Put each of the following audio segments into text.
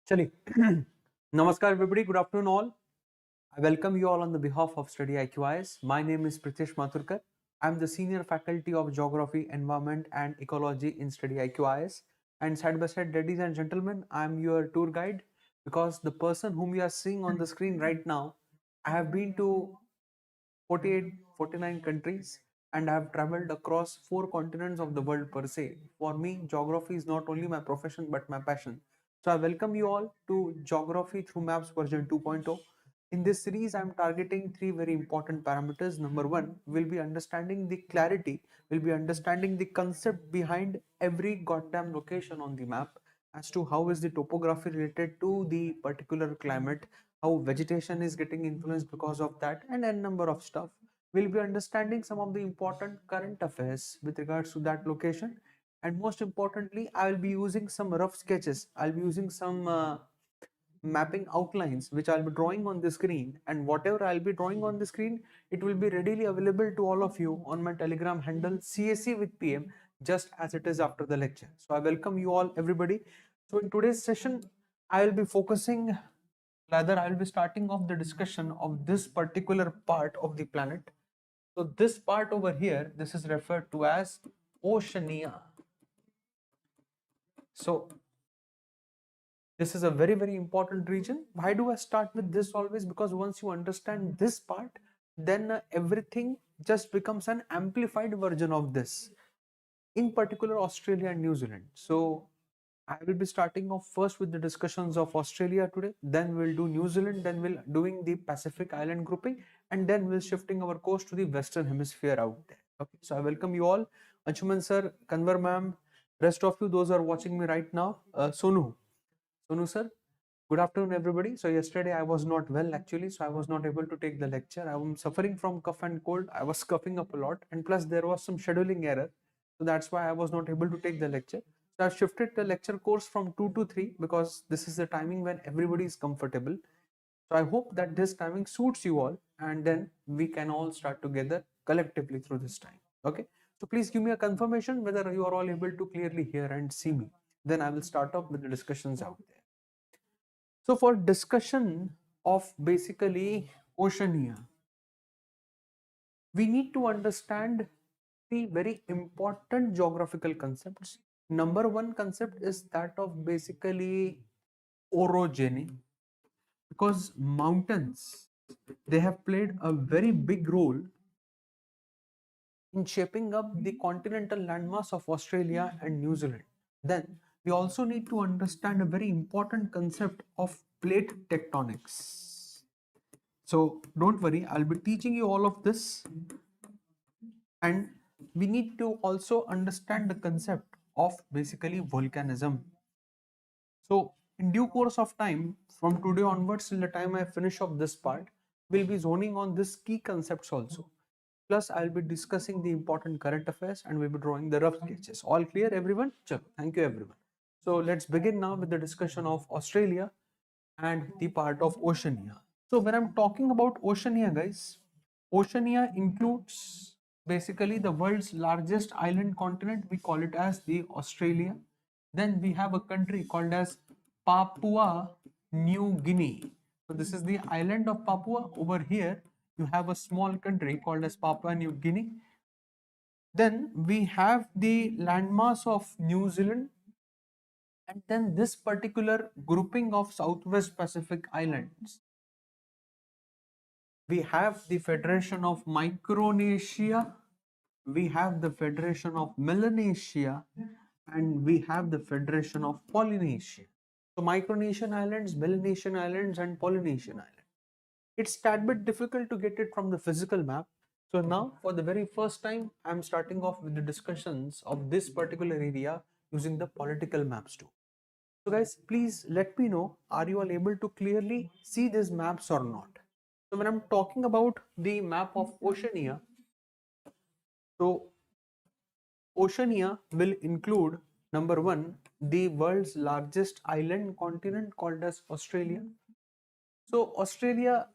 Chali. Namaskar everybody, good afternoon all. I welcome you all on the behalf of StudyIQ IS. My name is Pritesh Maturkar. I am the Senior Faculty of Geography, Environment and Ecology in StudyIQ IS. And side by side, ladies and gentlemen, I am your tour guide because the person whom you are seeing on the screen right now, I have been to 48, 49 countries and I have traveled across 4 continents of the world per se. For me, geography is not only my profession but my passion. So I welcome you all to Geography Through Maps version 2.0. In this series, I am targeting 3 very important parameters. Number 1 will be understanding the clarity, will be understanding the concept behind every goddamn location on the map as to how is the topography related to the particular climate, how vegetation is getting influenced because of that, and n number of stuff. We'll be understanding some of the important current affairs with regards to that location, and most importantly, I will be using some rough sketches. I'll be using some mapping outlines which I'll be drawing on the screen, and whatever I'll be drawing on the screen, it will be readily available to all of you on my Telegram handle CSC with PM, just as it is after the lecture. So I welcome you all, everybody. So in today's session, I will be focusing, rather I will be starting off the discussion of this particular part of the planet. So this part over here, this is referred to as Oceania. So this is a very important region. Why do I start with this always? Because once you understand this part, then everything just becomes an amplified version of this, in particular Australia and New Zealand. So I will be starting off first with the discussions of Australia today, then we'll do New Zealand, then we'll doing the Pacific Island grouping, and then we'll shifting our course to the Western Hemisphere out there. Okay, so I welcome you all. Anshuman sir, Kanwar ma'am, rest of you, those are watching me right now. Sonu sir, good afternoon everybody. So yesterday I was not well actually, so I was not able to take the lecture. I am suffering from cough and cold. I was coughing up a lot, and plus there was some scheduling error. So that's why I was not able to take the lecture. So I've shifted the lecture course from 2 to 3 because this is the timing when everybody is comfortable. So I hope that this timing suits you all, and then we can all start together collectively through this time. Okay. So please give me a confirmation whether you are all able to clearly hear and see me. Then I will start off with the discussions out there. So for discussion of basically Oceania, we need to understand the very important geographical concepts. Number 1 concept is that of basically orogeny, because mountains, they have played a very big role in shaping up the continental landmass of Australia and New Zealand. Then we also need to understand a very important concept of plate tectonics. So don't worry, I'll be teaching you all of this, and we need to also understand the concept of basically volcanism. So in due course of time, from today onwards till the time I finish off this part, we'll be zoning on this key concepts also. Plus I'll be discussing the important current affairs and we'll be drawing the rough sketches. All clear everyone? Chalo, thank you everyone. So let's begin now with the discussion of Australia and the part of Oceania. So when I'm talking about Oceania, guys, Oceania includes basically the world's largest island continent. We call it as the Australia. Then we have a country called as Papua New Guinea. So this is the island of Papua. Over here, you have a small country called as Papua New Guinea. Then we have the landmass of New Zealand, and then this particular grouping of Southwest Pacific islands. We have the Federation of Micronesia, we have the Federation of Melanesia, and we have the Federation of Polynesia. So Micronesian Islands, Melanesian Islands, and Polynesian Islands. It's tad bit difficult to get it from the physical map. So now for the very first time, I'm starting off with the discussions of this particular area using the political maps too. So guys, please let me know, are you all able to clearly see these maps or not? So when I'm talking about the map of Oceania, so Oceania will include number 1, the world's largest island continent called as Australia. So Australia,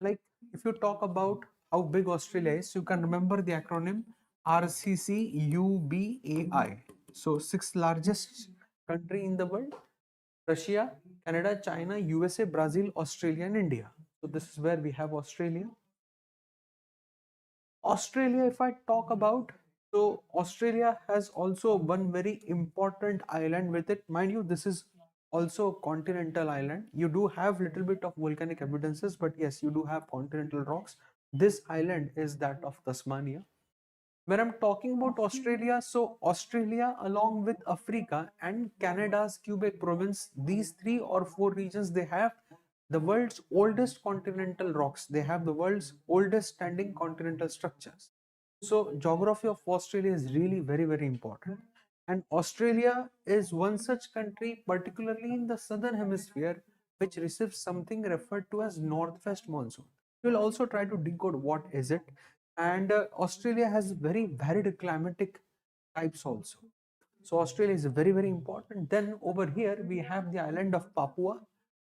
like if you talk about how big Australia is, you can remember the acronym RCCUBAI. So 6th largest country in the world: Russia, Canada, China, USA, Brazil, Australia, and India. So this is where we have Australia. Australia, if I talk about, so Australia has also one very important island with it. Mind you, this is also a continental island. You do have little bit of volcanic evidences, but yes, you do have continental rocks. This island is that of Tasmania. When I'm talking about Australia, so Australia along with Africa and Canada's Quebec province, these 3 or 4 regions, they have the world's oldest continental rocks. They have the world's oldest standing continental structures. So geography of Australia is really very, very important. And Australia is one such country, particularly in the southern hemisphere, which receives something referred to as northwest monsoon. We'll also try to decode what is it. And Australia has very varied climatic types also. So Australia is very, very important. Then over here we have the island of Papua.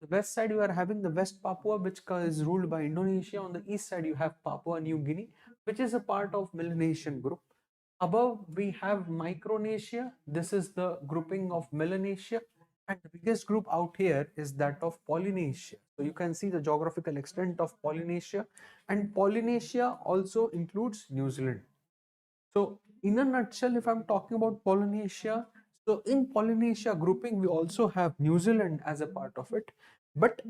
The west side you are having the West Papua, which is ruled by Indonesia. On the east side you have Papua New Guinea, which is a part of Melanesian group. Above we have Micronesia. This is the grouping of Melanesia, and the biggest group out here is that of Polynesia. So you can see the geographical extent of Polynesia, and Polynesia also includes New Zealand. So in a nutshell, if I'm talking about Polynesia, so in Polynesia grouping, we also have New Zealand as a part of it, but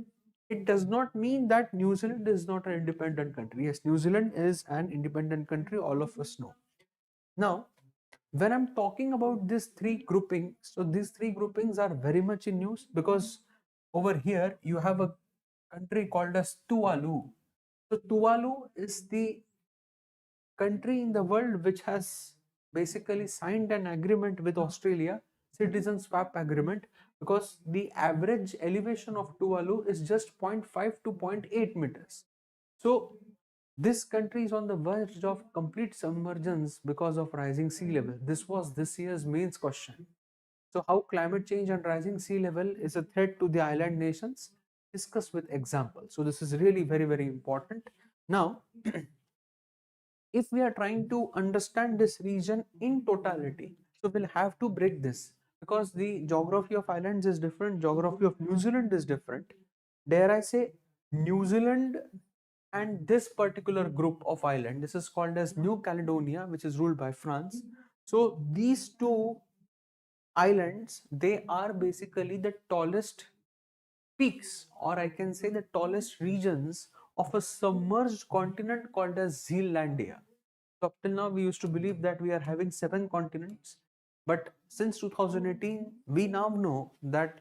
it does not mean that New Zealand is not an independent country. Yes, New Zealand is an independent country, all of us know. Now, when I'm talking about these 3 groupings, so these 3 groupings are very much in news because over here you have a country called as Tuvalu. So Tuvalu is the country in the world which has basically signed an agreement with Australia, citizen swap agreement, because the average elevation of Tuvalu is just 0.5 to 0.8 meters. So this country is on the verge of complete submergence because of rising sea level. This was this year's mains question. So how climate change and rising sea level is a threat to the island nations? Discuss with examples. So this is really very, very important. Now, if we are trying to understand this region in totality, so we'll have to break this because the geography of islands is different, geography of New Zealand is different. Dare I say, New Zealand and this particular group of island, this is called as New Caledonia, which is ruled by France. So these 2 islands, they are basically the tallest peaks, or I can say the tallest regions of a submerged continent called as Zealandia. So up till now, we used to believe that we are having 7 continents, but since 2018, we now know that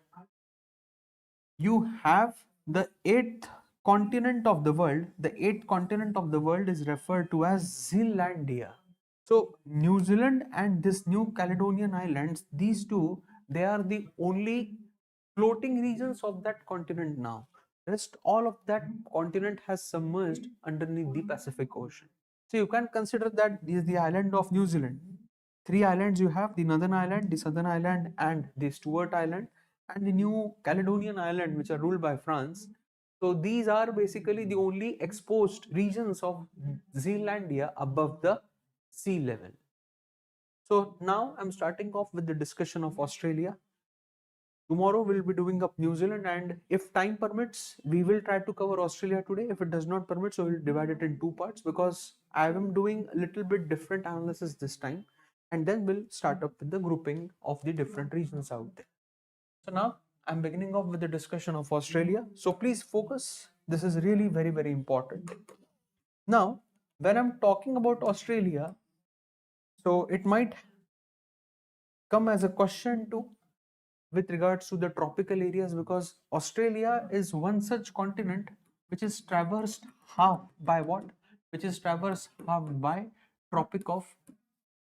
you have the 8th continent of the world. The 8th continent of the world is referred to as Zealandia. So New Zealand and this New Caledonian Islands, these 2, they are the only floating regions of that continent now. Rest all of that continent has submerged underneath the Pacific Ocean. So you can consider that this is the island of New Zealand. 3 islands you have: the Northern Island, the Southern Island, and the Stewart Island, and the New Caledonian Island, which are ruled by France. So these are basically the only exposed regions of Zealandia above the sea level. So now I'm starting off with the discussion of Australia. Tomorrow we'll be doing up New Zealand, and if time permits, we will try to cover Australia today. If it does not permit, so we'll divide it in 2 parts because I am doing a little bit different analysis this time, and then we'll start up with the grouping of the different regions out there. So now I'm beginning off with the discussion of Australia. So please focus. This is really very, very important. Now, when I'm talking about Australia, so it might come as a question too with regards to the tropical areas, because Australia is one such continent which is traversed half by what? Which is traversed half by Tropic of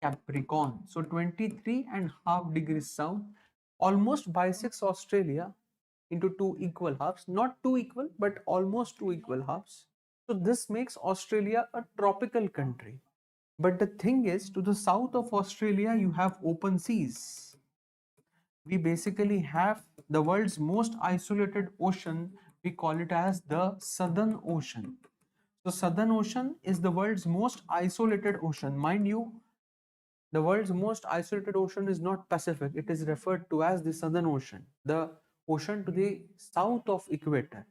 Capricorn. So 23.5 degrees south almost bisects Australia into 2 equal halves, not 2 equal, but almost 2 equal halves. So this makes Australia a tropical country. But the thing is, to the south of Australia, you have open seas. We basically have the world's most isolated ocean. We call it as the Southern Ocean. So Southern Ocean is the world's most isolated ocean. Mind you, the world's most isolated ocean is not Pacific. It is referred to as the Southern Ocean. The Ocean to the south of equator.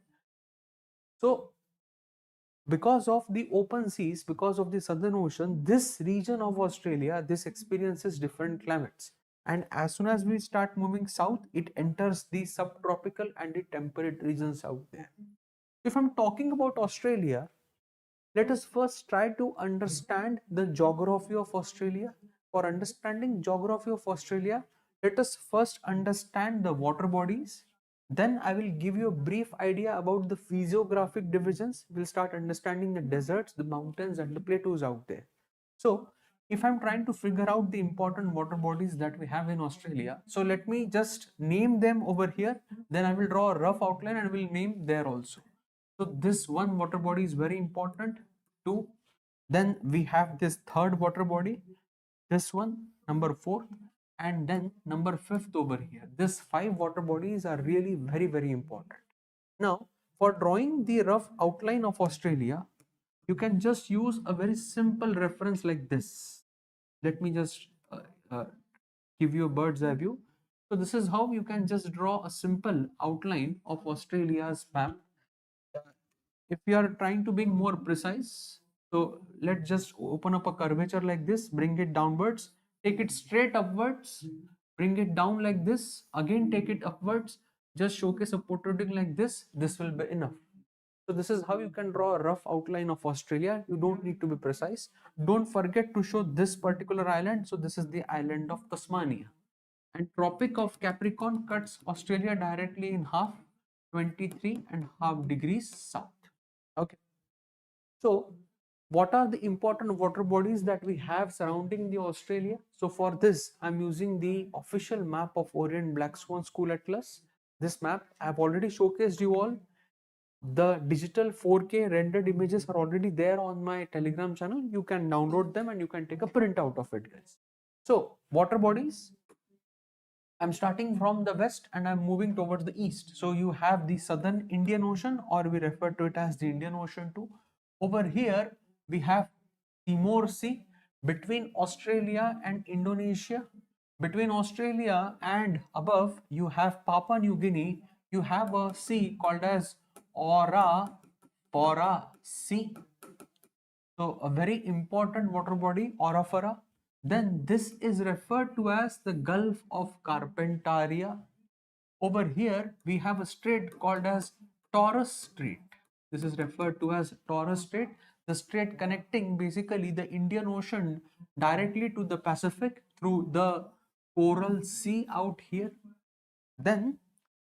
So because of the open seas, because of the Southern Ocean, this region of Australia, this experiences different climates. And as soon as we start moving south, it enters the subtropical and the temperate regions out there. If I'm talking about Australia, let us first try to understand the geography of Australia. For understanding geography of Australia, let us first understand the water bodies. Then I will give you a brief idea about the physiographic divisions. We'll start understanding the deserts, the mountains, and the plateaus out there. So, if I'm trying to figure out the important water bodies that we have in Australia, so let me just name them over here. Then I will draw a rough outline and will name there also. So this one water body is very important. Two. Then we have this third water body, this one, number fourth, and then number fifth over here. This five water bodies are really very, very important. Now, for drawing the rough outline of Australia, you can just use a very simple reference like this. Let me just uh, give you a bird's eye view. So this is how you can just draw a simple outline of Australia's map. If we are trying to be more precise, so let's just open up a curvature like this, bring it downwards, take it straight upwards, bring it down like this, again take it upwards, just showcase a protruding like this will be enough. So this is how you can draw a rough outline of Australia. You don't need to be precise. Don't forget to show this particular island. So this is the island of Tasmania. And Tropic of Capricorn cuts Australia directly in half, 23.5 degrees south. Okay. So what are the important water bodies that we have surrounding the Australia? So for this, I'm using the official map of Orient Black Swan School Atlas. This map I've already showcased you all. The digital 4K rendered images are already there on my Telegram channel. You can download them and you can take a print out of it, guys. So water bodies, I'm starting from the west and I'm moving towards the east. So you have the southern Indian Ocean, or we refer to it as the Indian Ocean too. Over here we have Timor Sea. Between Australia and Indonesia, between Australia and above you have Papua New Guinea. You have a sea called as Pora Sea. So a very important water body, Orafora. Then this is referred to as the Gulf of Carpentaria. Over here we have a strait called as Torres Strait. This is referred to as Torres Strait, the strait connecting basically the Indian Ocean directly to the Pacific through the Coral Sea out here. Then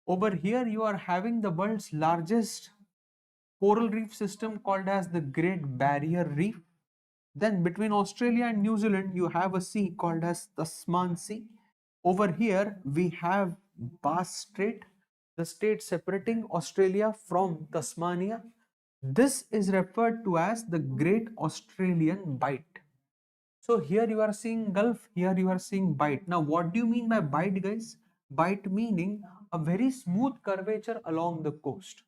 over here you are having the world's largest coral reef system called as the Great Barrier Reef. Then between Australia and New Zealand, you have a sea called as Tasman Sea. Over here, we have Bass Strait, the strait separating Australia from Tasmania. This is referred to as the Great Australian Bight. So here you are seeing Gulf, here you are seeing bight. Now what do you mean by bight, guys? Bight meaning a very smooth curvature along the coast.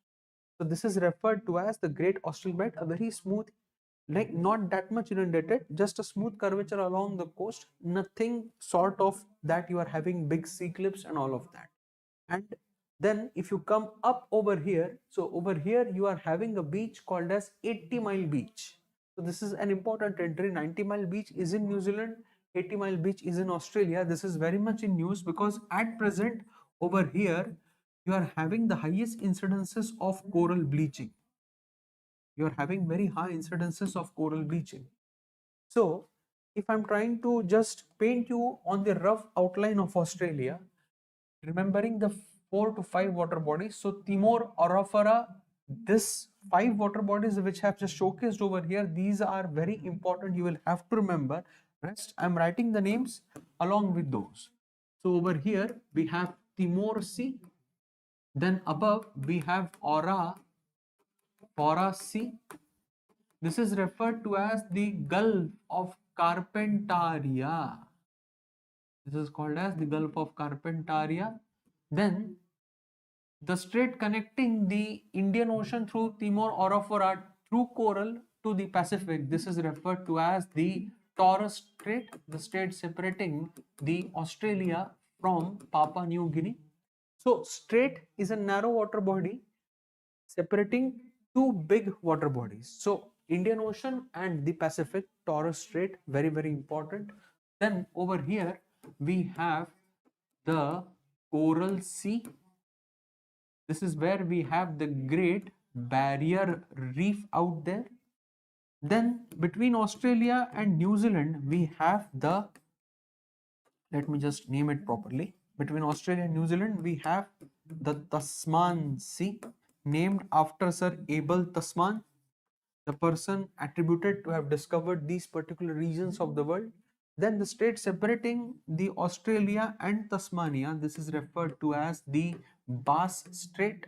So this is referred to as the Great Australian Bight, a very smooth, like not that much inundated, just a smooth curvature along the coast, nothing sort of that you are having big sea cliffs and all of that. And then if you come up over here, so over here you are having a beach called as 80 Mile Beach. So this is an important entry. 90 Mile Beach is in New Zealand, 80 Mile Beach is in Australia. This is very much in news because at present over here you are having the highest incidences of coral bleaching. You are having very high incidences of coral bleaching. So if I'm trying to just paint you on the rough outline of Australia, remembering the 4 to 5 water bodies. So Timor, Orofera, this 5 water bodies which I have just showcased over here, these are very important. You will have to remember. Rest, I'm writing the names along with those. So over here we have Timor Sea. Then above we have Pora Sea. This is referred to as the Gulf of Carpentaria. This is called as the Gulf of Carpentaria. Then the strait connecting the Indian Ocean through Timor Orofora through coral to the Pacific. This is referred to as the Torres Strait, the strait separating the Australia from Papua New Guinea. So strait is a narrow water body separating two big water bodies. So Indian Ocean and the Pacific, Torres Strait, very, very important. Then over here we have the Coral Sea. This is where we have the Great Barrier Reef out there. Then between Australia and New Zealand, we have the, let me just name it properly. Between Australia and New Zealand, we have the Tasman Sea, named after Sir Abel Tasman, the person attributed to have discovered these particular regions of the world. Then the strait separating the Australia and Tasmania, this is referred to as the Bass Strait.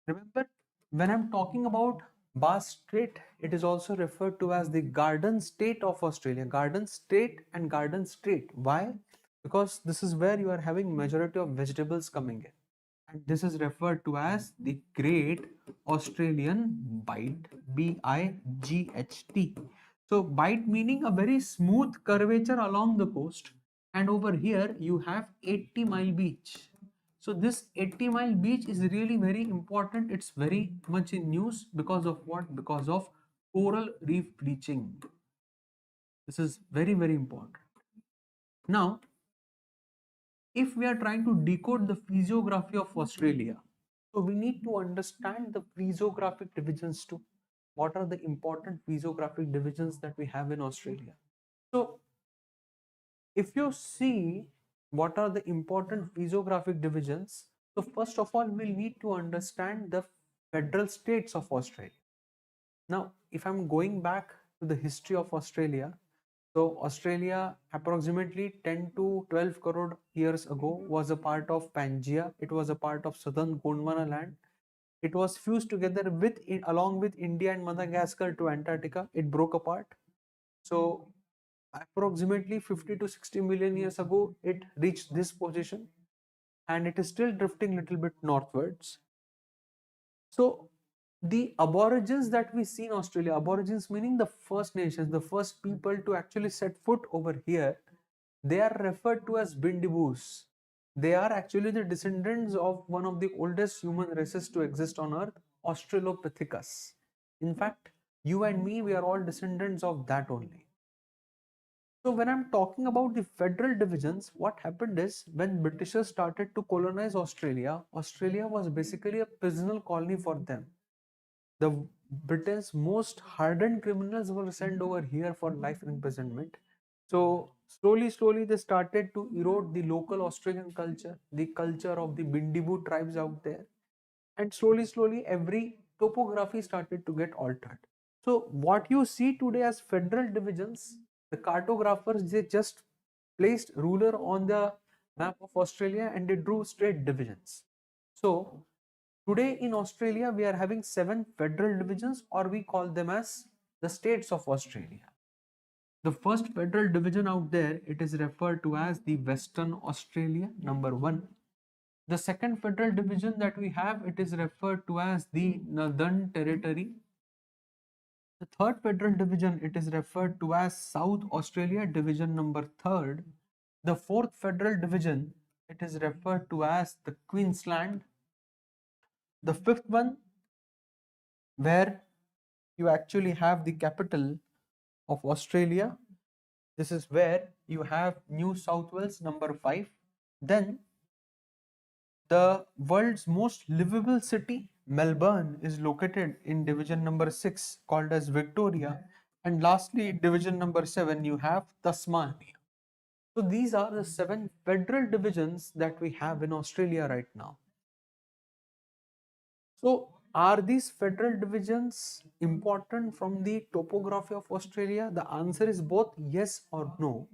Remember, when I'm talking about Bass Strait, it is also referred to as the Garden State of Australia. Garden State and Garden Strait. Why? Because this is where you are having majority of vegetables coming in. And this is referred to as the Great Australian Bight, Bight. So bight meaning a very smooth curvature along the coast, and over here you have 80-mile beach. So this 80-mile beach is really very important. It's very much in news because of what? Because of coral reef bleaching. This is very, very important. Now, if we are trying to decode the physiography of Australia, so we need to understand the physiographic divisions too. What are the important physiographic divisions that we have in Australia? So if you see what are the important physiographic divisions, so first of all, we'll need to understand the federal states of Australia. Now, if I'm going back to the history of Australia, so Australia approximately 10 to 12 crore years ago was a part of Pangaea. It was a part of southern Gondwana land. It was fused together with along with India and Madagascar to Antarctica. It broke apart. So approximately 50 to 60 million years ago, it reached this position, and it is still drifting a little bit northwards. So the aborigines that we see in Australia, aborigines meaning the First Nations, the first people to actually set foot over here, they are referred to as Bindibus. They are actually the descendants of one of the oldest human races to exist on earth, Australopithecus. In fact, you and me, we are all descendants of that only. So when I'm talking about the federal divisions, what happened is when Britishers started to colonize Australia, Australia was basically a prisoner colony for them. The Britain's most hardened criminals were sent over here for life imprisonment. So slowly they started to erode the local Australian culture, the culture of the Bindibu tribes out there. And slowly every topography started to get altered. So what you see today as federal divisions, the cartographers, they just placed ruler on the map of Australia and they drew straight divisions. So today in Australia, we are having 7 federal divisions, or we call them as the states of Australia. The first federal division out there, it is referred to as the Western Australia, number 1. The second federal division that we have, it is referred to as the Northern Territory. The third federal division, it is referred to as South Australia, division number 3rd. The fourth federal division, it is referred to as the Queensland. The fifth one, where you actually have the capital of Australia. This is where you have New South Wales, number 5. Then the world's most livable city, Melbourne, is located in division number 6 called as Victoria. And lastly, division number 7, you have Tasmania. So these are the 7 federal divisions that we have in Australia right now. So are these federal divisions important from the topography of Australia? The answer is both yes or no.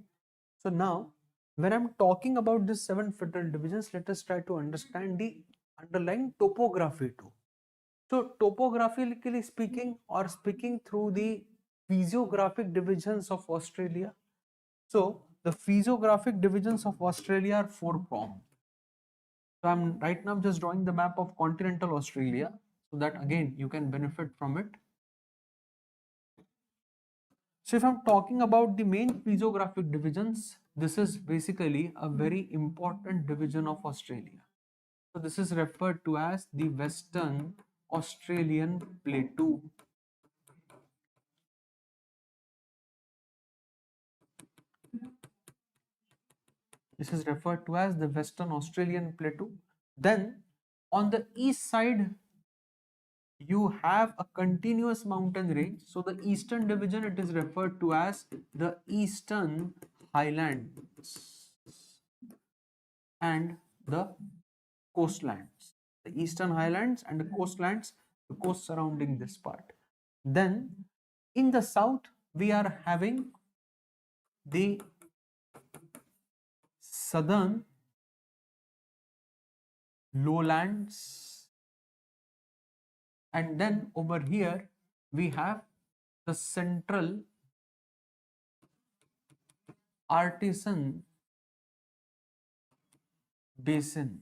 So now, when I'm talking about these 7 federal divisions, let us try to understand the underlying topography too. So topographically speaking, or speaking through the physiographic divisions of Australia, so the physiographic divisions of Australia are 4-pronged. So I'm right now just drawing the map of continental Australia so that again you can benefit from it. So if I'm talking about the main physiographic divisions, this is basically a very important division of Australia. So this is referred to as the Western Australian Plateau. This is referred to as the Western Australian Plateau. Then on the east side, you have a continuous mountain range. So the eastern division, it is referred to as the Eastern Highlands and the coastlands. The Eastern Highlands and the coastlands, the coast surrounding this part. Then in the south, we are having the southern lowlands, and then over here we have the central artisan basin.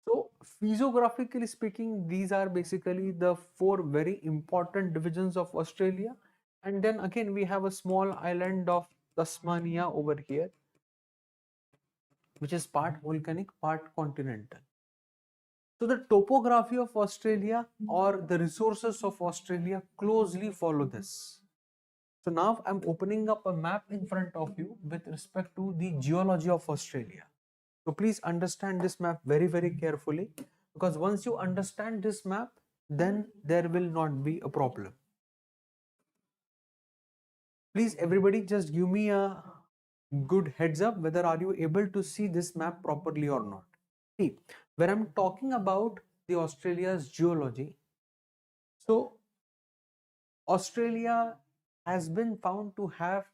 So physiographically speaking, these are basically the four very important divisions of Australia. And then again we have a small island of Tasmania over here, which is part volcanic, part continental. So the topography of Australia or the resources of Australia closely follow this. So now I'm opening up a map in front of you with respect to the geology of Australia. So please understand this map very, very carefully, because once you understand this map, then there will not be a problem. Please everybody just give me a good heads up whether are you able to see this map properly or not. See, when I'm talking about the Australia's geology, so Australia has been found to have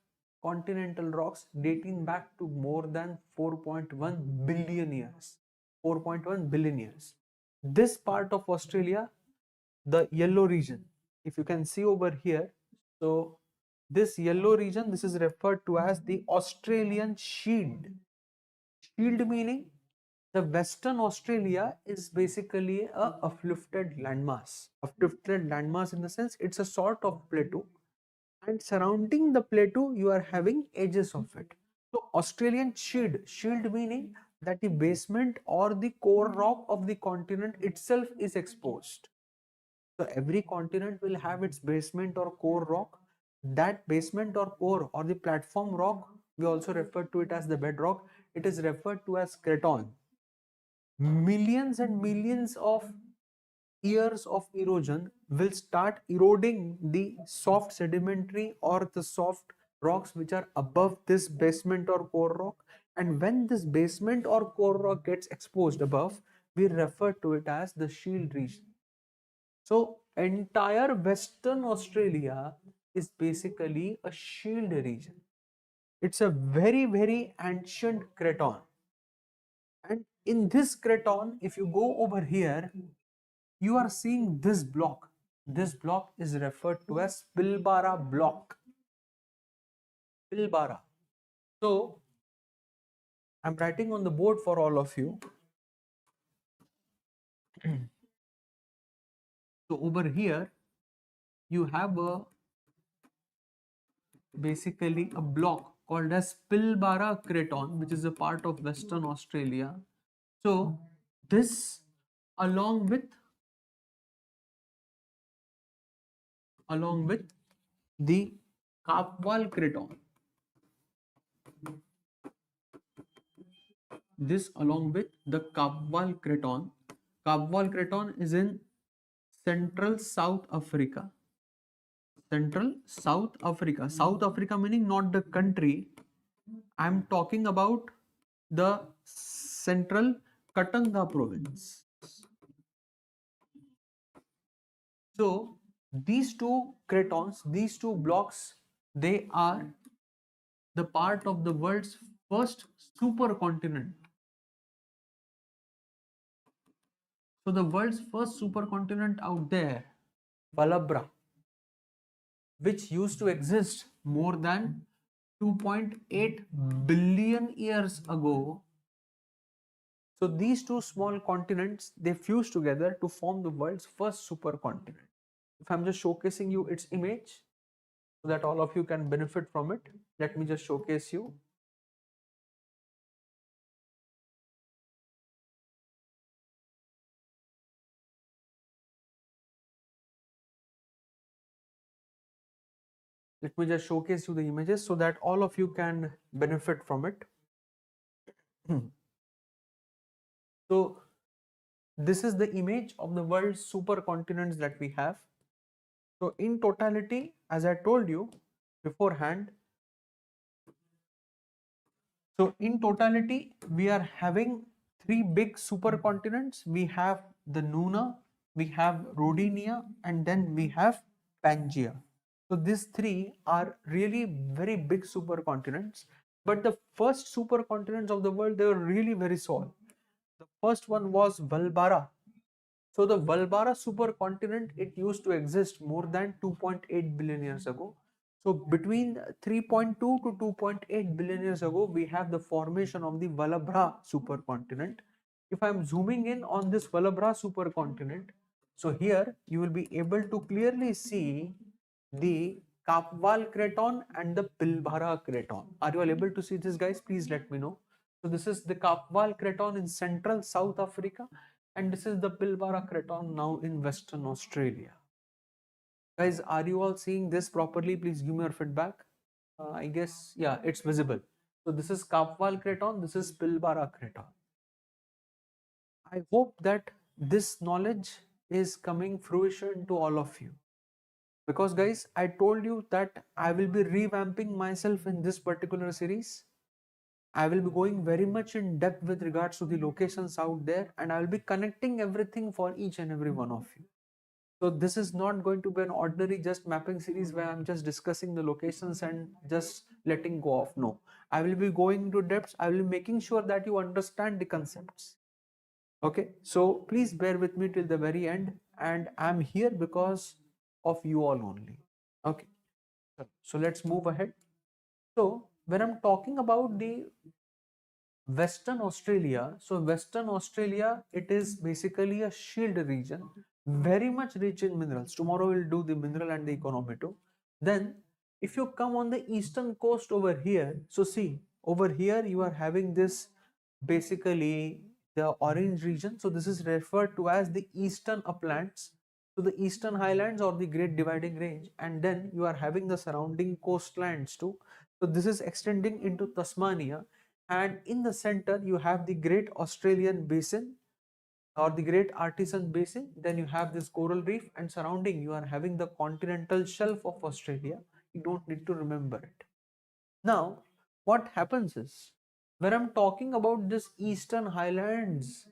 continental rocks dating back to more than 4.1 billion years. 4.1 billion years. This part of Australia, the yellow region, if you can see over here, so this yellow region, this is referred to as the Australian Shield. Shield meaning the Western Australia is basically a uplifted landmass. Uplifted landmass in the sense it's a sort of plateau, and surrounding the plateau you are having edges of it. So Australian shield meaning that the basement or the core rock of the continent itself is exposed. So every continent will have its basement or core rock. That basement or core or the platform rock, we also refer to it as the bedrock. It is referred to as craton. Millions and millions of years of erosion will start eroding the soft sedimentary or the soft rocks which are above this basement or core rock, and when this basement or core rock gets exposed above, we refer to it as the shield region. So entire Western Australia is basically a shield region. It's a very, very ancient craton, and in this craton, if you go over here, you are seeing this block. This block is referred to as Pilbara block. Pilbara. So I'm writing on the board for all of you. So over here you have a basically a block called as Pilbara Craton, which is a part of Western Australia. So this along with the Kapwal Craton, this along with the Kapwal Craton. Kapwal Craton is in Central South Africa. Central South Africa. South Africa meaning not the country. I'm talking about the Central Katanga province. So these two cratons, these two blocks, they are the part of the world's first supercontinent. So the world's first supercontinent out there, Palabra, which used to exist more than 2.8 billion years ago. So these two small continents, they fuse together to form the world's first supercontinent. If I'm just showcasing you its image, so that all of you can benefit from it. Let me just showcase you. Let me just showcase you the images so that all of you can benefit from it. So this is the image of the world's supercontinents that we have. So in totality, as I told you beforehand, so in totality, we are having three big supercontinents. We have the Nuna, we have Rodinia, and then we have Pangaea. So these three are really very big supercontinents. But the first supercontinents of the world, they were really very small. The first one was Valbara. So the Valbara supercontinent, it used to exist more than 2.8 billion years ago. So between 3.2 to 2.8 billion years ago, we have the formation of the Valabra supercontinent. If I'm zooming in on this Valabra supercontinent, so here you will be able to clearly see the Kapval craton and the Pilbara craton. Are you all able to see this, guys? Please let me know. So this is the Kapval craton in central South Africa, and this is the Pilbara craton now in Western Australia. Guys, are you all seeing this properly? Please give me your feedback. I guess, yeah, it's visible. So this is Kapval craton, this is Pilbara craton. I hope that this knowledge is coming fruition to all of you. Because guys, I told you that I will be revamping myself in this particular series. I will be going very much in depth with regards to the locations out there, and I will be connecting everything for each and every one of you. So this is not going to be an ordinary just mapping series where I'm just discussing the locations and just letting go of. No, I will be going into depths. I will be making sure that you understand the concepts. Okay, so please bear with me till the very end, and I'm here because of you all only. Okay, so let's move ahead. So when I'm talking about the Western Australia, so Western Australia, it is basically a shield region, very much rich in minerals. Tomorrow we'll do the mineral and the economy too. Then, if you come on the eastern coast over here, so see, over here you are having this basically the orange region. So this is referred to as the eastern uplands, so the eastern highlands or the Great Dividing Range, and then you are having the surrounding coastlands too. So this is extending into Tasmania, and in the center you have the Great Australian Basin or the Great Artesian Basin. Then you have this coral reef, and surrounding you are having the continental shelf of Australia. You don't need to remember it. Now what happens is, when I'm talking about this eastern highlands,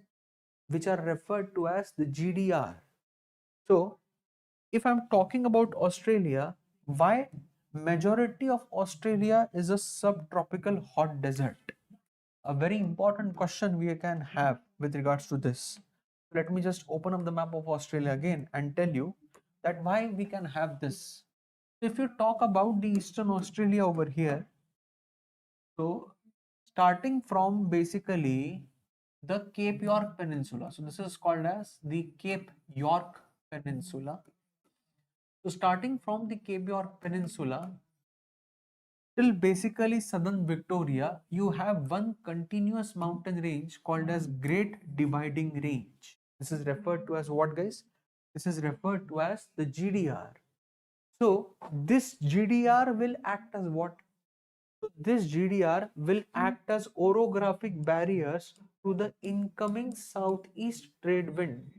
which are referred to as the GDR, so if I'm talking about Australia, why majority of Australia is a subtropical hot desert? A very important question we can have with regards to this. Let me just open up the map of Australia again and tell you that why we can have this. If you talk about the Eastern Australia over here, so starting from basically the Cape York Peninsula. So this is called as the Cape York Peninsula. So starting from the Cape York Peninsula till basically southern Victoria, you have one continuous mountain range called as Great Dividing Range. This is referred to as what, guys? This is referred to as the GDR. So this GDR will act as what? So this GDR will act as orographic barriers to the incoming southeast trade wind.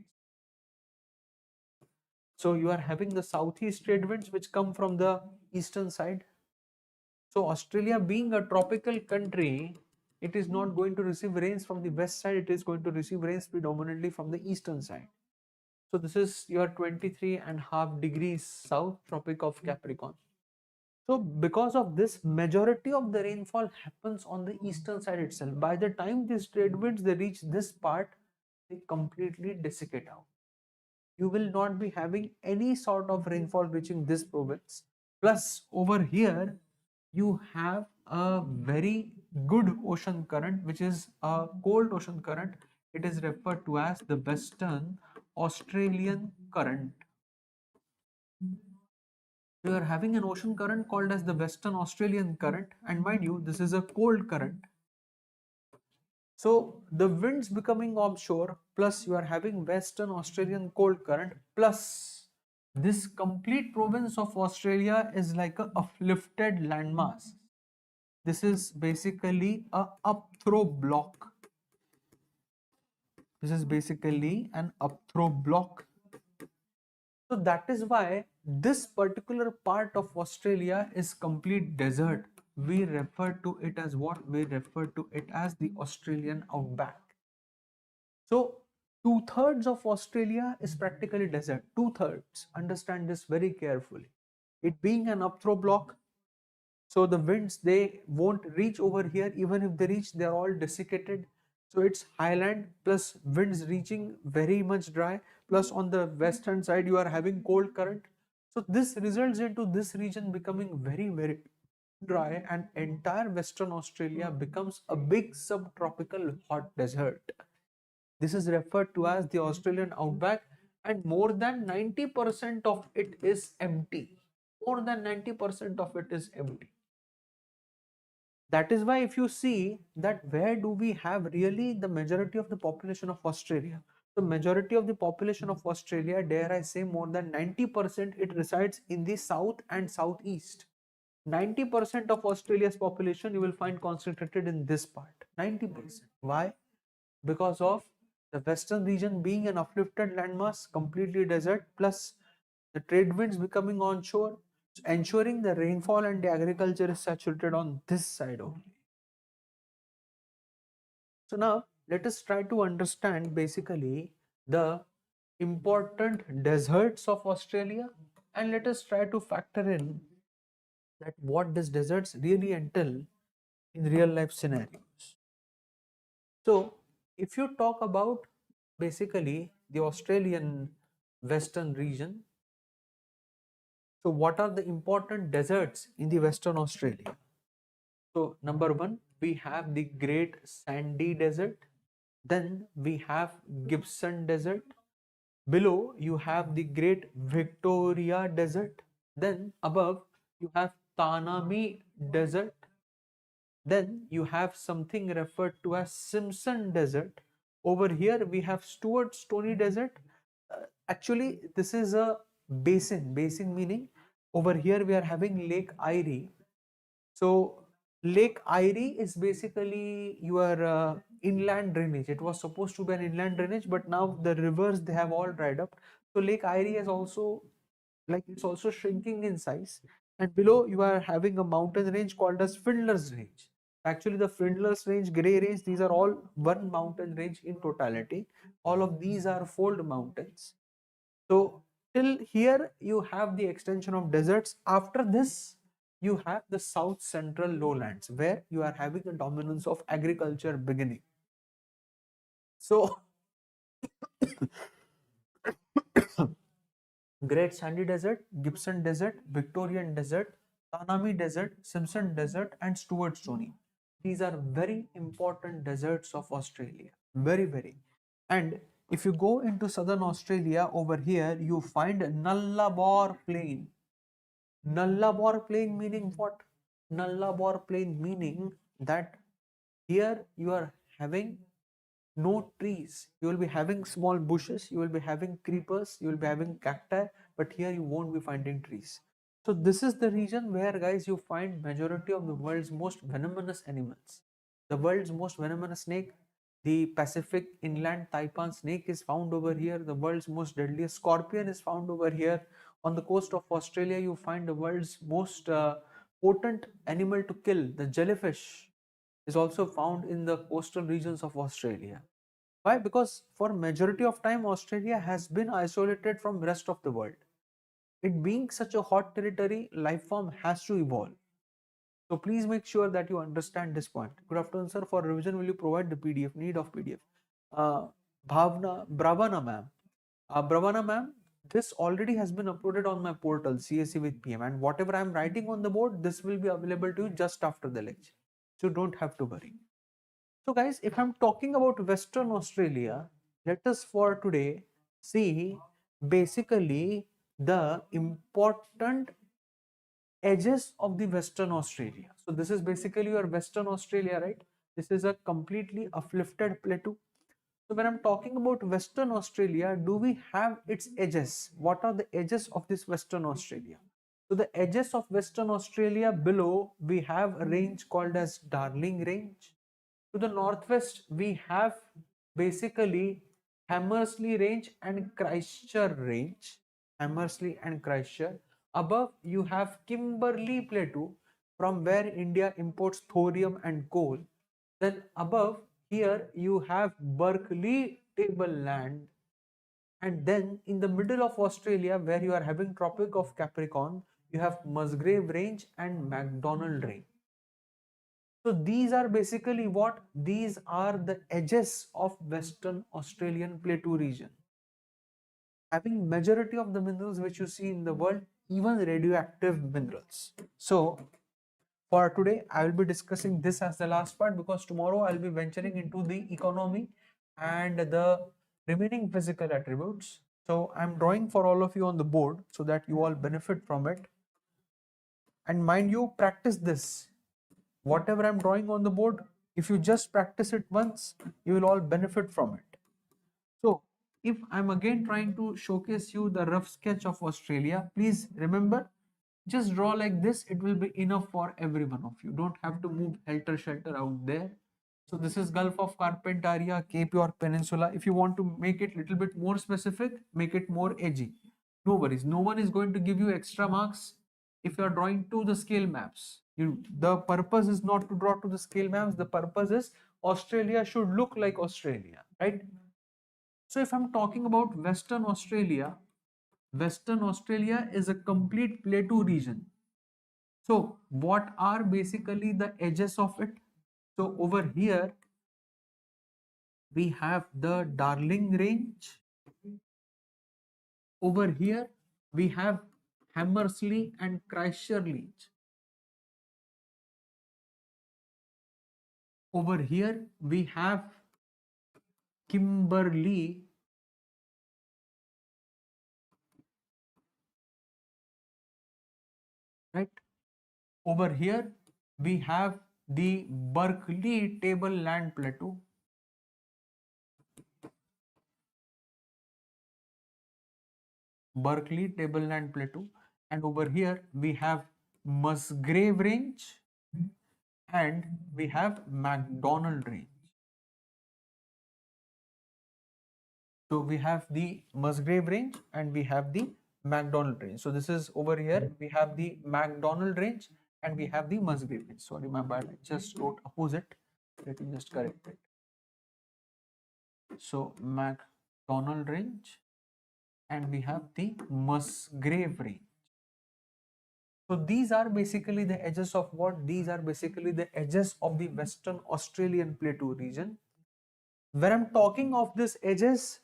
So you are having the southeast trade winds which come from the eastern side. So Australia being a tropical country, it is not going to receive rains from the west side, it is going to receive rains predominantly from the eastern side. So this is your 23.5 degrees south, Tropic of Capricorn. So because of this, majority of the rainfall happens on the eastern side itself. By the time these trade winds they reach this part, they completely desiccate out. You will not be having any sort of rainfall reaching this province. Plus over here, you have a very good ocean current, which is a cold ocean current. It is referred to as the Western Australian current. You are having an ocean current called as the Western Australian current, and mind you, this is a cold current. So the winds becoming offshore, plus you are having Western Australian cold current, plus this complete province of Australia is like a uplifted landmass. This is basically a upthrow block. This is basically an upthrow block. So that is why this particular part of Australia is complete desert. We refer to it as what? We refer to it as the Australian outback. So two-thirds of Australia is practically desert. Two-thirds. Understand this very carefully. It being an upthrow block, so the winds, they won't reach over here. Even if they reach, they are all desiccated. So it's highland plus winds reaching very much dry, plus on the western side you are having cold current. So this results into this region becoming very dry, and entire Western Australia becomes a big subtropical hot desert. This is referred to as the Australian outback, and more than 90% of it is empty. More than 90% of it is empty. That is why if you see that where do we have really the majority of the population of Australia? The majority of the population of Australia, dare I say more than 90%, it resides in the south and southeast. 90% of Australia's population you will find concentrated in this part. 90%. Why? Because of the western region being an uplifted landmass, completely desert, plus the trade winds becoming onshore, ensuring the rainfall and the agriculture is saturated on this side only. So now let us try to understand basically the important deserts of Australia, and let us try to factor in that what these deserts really entail in real life scenarios. So if you talk about basically the Australian western region, so what are the important deserts in the Western Australia? So number one, we have the Great Sandy Desert. Then we have Gibson Desert. Below you have the Great Victoria Desert. Then above you have Tanami Desert. Then you have something referred to as Simpson Desert. Over here we have Stuart Stony Desert. Actually, this is a basin. Basin meaning over here we are having Lake Erie. So Lake Erie is basically your inland drainage. It was supposed to be an inland drainage, but now the rivers, they have all dried up. So Lake Erie is also, like, it's also shrinking in size. And below you are having a mountain range called as Findler's Range. Actually, the Findler's Range, Grey Range, these are all one mountain range in totality. All of these are fold mountains. So till here you have the extension of deserts. After this, you have the south central lowlands where you are having a dominance of agriculture beginning. So Great Sandy Desert, Gibson Desert, Victorian Desert, Tanami Desert, Simpson Desert, and Stuart Stony. These are very important deserts of Australia. Very. And if you go into southern Australia, over here you find Nullarbor Plain. Nullarbor Plain meaning what? Nullarbor Plain meaning that here you are having no trees. You will be having small bushes, you will be having creepers, you will be having cacti, but here you won't be finding trees. So this is the region where, guys, you find majority of the world's most venomous animals. The world's most venomous snake, the Pacific inland taipan snake, is found over here. The world's most deadliest scorpion is found over here. On the coast of Australia, you find the world's most potent animal to kill, the jellyfish, is also found in the coastal regions of Australia. Why? Because for majority of time Australia has been isolated from rest of the world. It being such a hot territory, life form has to evolve. So please make sure that you understand this point. Good afternoon, sir. For revision, will you provide the PDF? Need of PDF. Uh, Bravana ma'am. Bravana ma'am, this already has been uploaded on my portal, CSE with PM, and whatever I am writing on the board, this will be available to you just after the lecture. So don't have to worry. So guys, if I'm talking about Western Australia, let us for today see basically the important edges of the Western Australia. So this is basically your Western Australia, right? This is a completely uplifted plateau. So when I'm talking about Western Australia, do we have its edges? What are the edges of this Western Australia? So the edges of Western Australia, below we have a range called as Darling Range. To the northwest we have basically Hammersley Range and Christchurch Range. Hammersley and Christchurch. Above you have Kimberley Plateau, from where India imports thorium and coal. Then above here you have Berkeley Tableland, and then in the middle of Australia, where you are having Tropic of Capricorn, you have Musgrave Range and McDonald Range. So these are basically what? These are the edges of Western Australian Plateau region, having majority of the minerals which you see in the world, even radioactive minerals. So for today, I will be discussing this as the last part, because tomorrow I'll be venturing into the economy and the remaining physical attributes. So I'm drawing for all of you on the board so that you all benefit from it. And mind you, practice this. Whatever I'm drawing on the board, if you just practice it once, you will all benefit from it. So if I'm again trying to showcase you the rough sketch of Australia, please remember, just draw like this. It will be enough for every one of you. Don't have to move helter skelter out there. So this is Gulf of Carpentaria, Cape York Peninsula. If you want to make it little bit more specific, make it more edgy. No worries. No one is going to give you extra marks if you are drawing to the scale maps. The purpose is not to draw to the scale maps. The purpose is Australia should look like Australia, right? So if I'm talking about Western Australia is a complete plateau region. So what are basically the edges of it? So over here we have the Darling Range. Over here we have Hammersley and Christchurch Range. Over here we have Kimberley, right? Over here we have the Berkeley Tableland Plateau. Berkeley Tableland Plateau, and over here we have Musgrave Range and we have McDonald Range. So we have the Musgrave Range and we have the McDonald Range. So this is over here we have the McDonald Range and we have the Musgrave Range. Sorry, my bad, I just wrote opposite. Let me just correct it. So McDonald Range and we have the Musgrave Range. So these are basically the edges of what? These are basically the edges of the Western Australian Plateau region. When I'm talking of these edges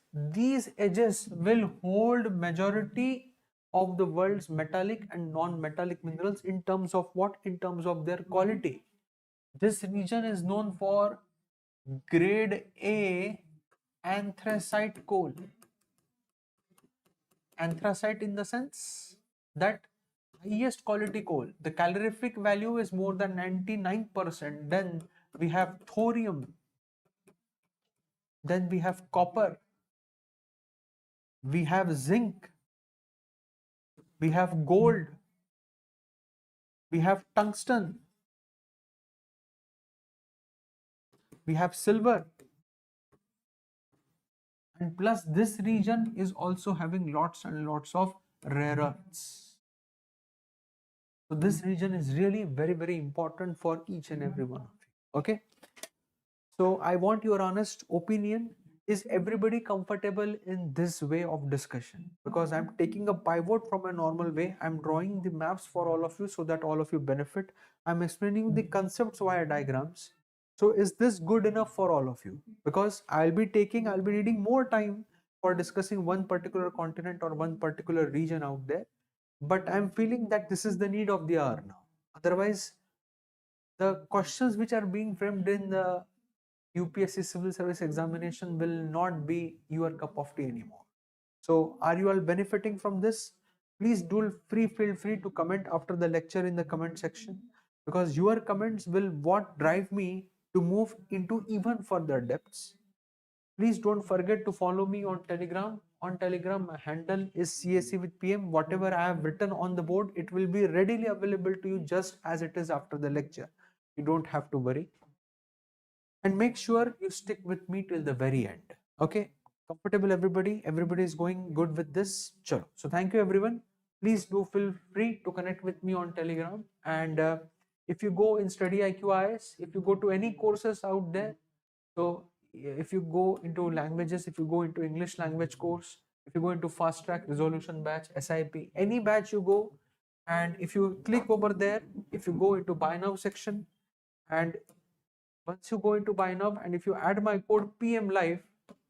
will hold majority of the world's metallic and non-metallic minerals in terms of what? In terms of their quality. This region is known for grade A anthracite coal. Anthracite in the sense that highest quality coal. The calorific value is more than 99%. Then we have thorium. Then we have copper. We have zinc. We have gold. We have tungsten. We have silver. And plus this region is also having lots and lots of rare earths. So this region is really very, very important for each and every one of you. Okay. So I want your honest opinion. Is everybody comfortable in this way of discussion? Because I'm taking a pivot from a normal way. I'm drawing the maps for all of you so that all of you benefit. I'm explaining the concepts via diagrams. So is this good enough for all of you? Because I'll be needing more time for discussing one particular continent or one particular region out there. But I'm feeling that this is the need of the hour now. Otherwise, the questions which are being framed in the UPSC civil service examination will not be your cup of tea anymore. So are you all benefiting from this? Please feel free to comment after the lecture in the comment section, because your comments will what drive me to move into even further depths. Please don't forget to follow me on Telegram. On Telegram, my handle is CSC with PM. Whatever I have written on the board, it will be readily available to you just as it is after the lecture. You don't have to worry. And make sure you stick with me till the very end. Okay? Comfortable, everybody? Everybody is going good with this? Chalo. So thank you, everyone. Please do feel free to connect with me on Telegram. And if you go in StudyIQ IS, if you go to any courses out there, so if you go into languages, if you go into English language course, if you go into fast track resolution batch, SIP, any batch you go, and if you click over there, if you go into buy now section, and once you go into buy now, and if you add my code PM Live,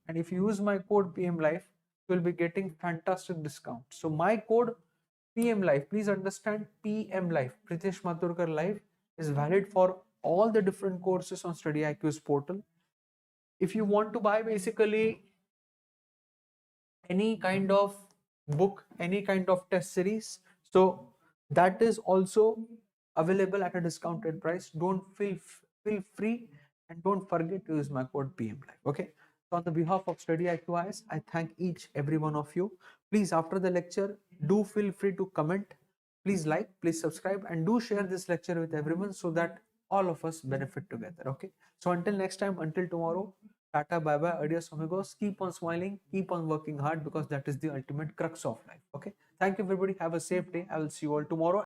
and if you use my code PM Live, you will be getting fantastic discount. So my code PM Live, please understand, PM Live, Pritesh Maturkar Live, is valid for all the different courses on StudyIQ's portal. If you want to buy basically any kind of book, any kind of test series, so that is also available at a discounted price. Don't feel free, and don't forget to use my code PM Live. Okay. So on the behalf of StudyIQ IS, I thank each every one of you. Please, after the lecture, do feel free to comment. Please like, please subscribe, and do share this lecture with everyone so that all of us benefit together. Okay. So until next time, until tomorrow, Tata, bye bye, adios, amigos. Keep on smiling, keep on working hard, because that is the ultimate crux of life. Okay. Thank you, everybody. Have a safe day. I will see you all tomorrow.